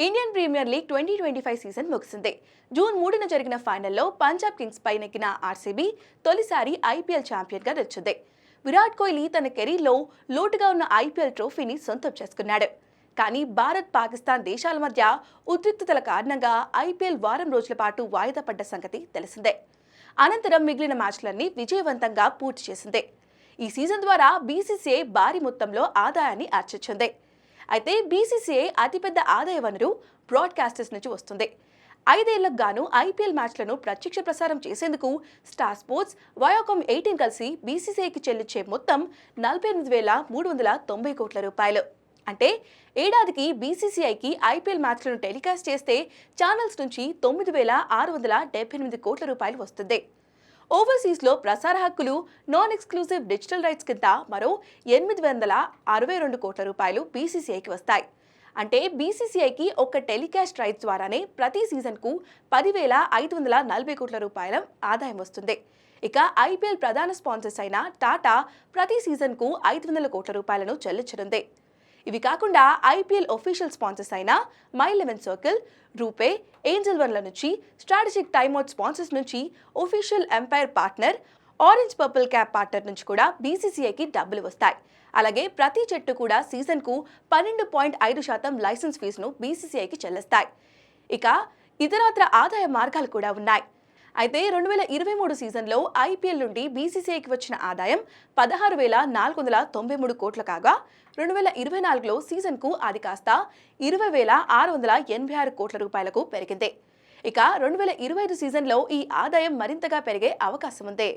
Indian premier league 2025 season ముగిసింది. June 3న జరిగిన ఫైనల్లో పంజాబ్ కింగ్స్ పై నెగ్గిన ఆర్సీబీ తొలిసారి ఐపీఎల్ ఛాంపియన్గా నిలిచింది. విరాట్ కోహ్లీ తన కెరీర్లో లోటుగా ఉన్న ఐపీఎల్ ట్రోఫీని సొంతం చేసుకున్నాడు. కానీ భారత్, పాకిస్తాన్ దేశాల మధ్య ఉద్రిక్తతల కారణంగా ఐపీఎల్ వారం రోజుల పాటు వాయిదా పడ్డ సంగతి తెలిసిందే. అనంతరం మిగిలిన మ్యాచ్లన్నీ విజయవంతంగా పూర్తి చేసింది. ఈ సీజన్ ద్వారా బీసీసీఐ భారీ మొత్తంలో ఆదాయాన్ని ఆర్జించింది. అయితే బీసీసీఐ అతిపెద్ద ఆదాయ వనరు బ్రాడ్కాస్టర్స్ నుంచి వస్తుంది. 5 ఏళ్లకు గాను ఐపీఎల్ మ్యాచ్లను ప్రత్యక్ష ప్రసారం చేసేందుకు స్టార్ స్పోర్ట్స్, వయాకామ్ 18 కలిసి బీసీసీఐకి చెల్లించే మొత్తం 48,390 కోట్ల రూపాయలు. అంటే ఏడాదికి బీసీసీఐకి ఐపీఎల్ మ్యాచ్లను టెలికాస్ట్ చేస్తే ఛానల్స్ నుంచి 9,678 కోట్ల రూపాయలు వస్తుంది. ఓవర్సీస్లో ప్రసార హక్కులు, నాన్ ఎక్స్క్లూజివ్ డిజిటల్ రైట్స్ కింద మరో 862 కోట్ల రూపాయలు బీసీసీఐకి వస్తాయి. అంటే బీసీసీఐకి ఒక్క టెలికాస్ట్ రైట్స్ ద్వారానే ప్రతి సీజన్కు 10,540 కోట్ల రూపాయల ఆదాయం వస్తుంది. ఇక ఐపీఎల్ ప్రధాన స్పాన్సర్స్ అయిన టాటా ప్రతి సీజన్కు 500 కోట్ల రూపాయలను చెల్లించనుంది. ఇవి కాకుండా ఐపీఎల్ ఒఫీషియల్ స్పాన్సర్స్ అయిన మై11 సర్కిల్, రూపే, ఏంజల్ వన్ల నుంచి, స్ట్రాటజిక్ టైమ్అవుట్ స్పాన్సర్స్ నుంచి, official umpire partner, orange purple cap partner నుంచి కూడా బీసీసీఐకి డబ్బులు వస్తాయి. అలాగే ప్రతి జట్టు కూడా సీజన్కు 12.5% లైసెన్స్ ఫీజును బీసీసీఐకి చెల్లిస్తాయి. ఇక ఇతరత్ర ఆదాయ మార్గాలు కూడా ఉన్నాయి. అయితే 2023 సీజన్లో ఐపీఎల్ నుండి బీసీసీఐకి వచ్చిన ఆదాయం 16,493 కోట్లు కాగా 2024లో సీజన్కు అది కాస్త 20,686 కోట్ల రూపాయలకు పెరిగింది. ఇక 2025 సీజన్లో ఈ ఆదాయం మరింతగా పెరిగే అవకాశం ఉంది.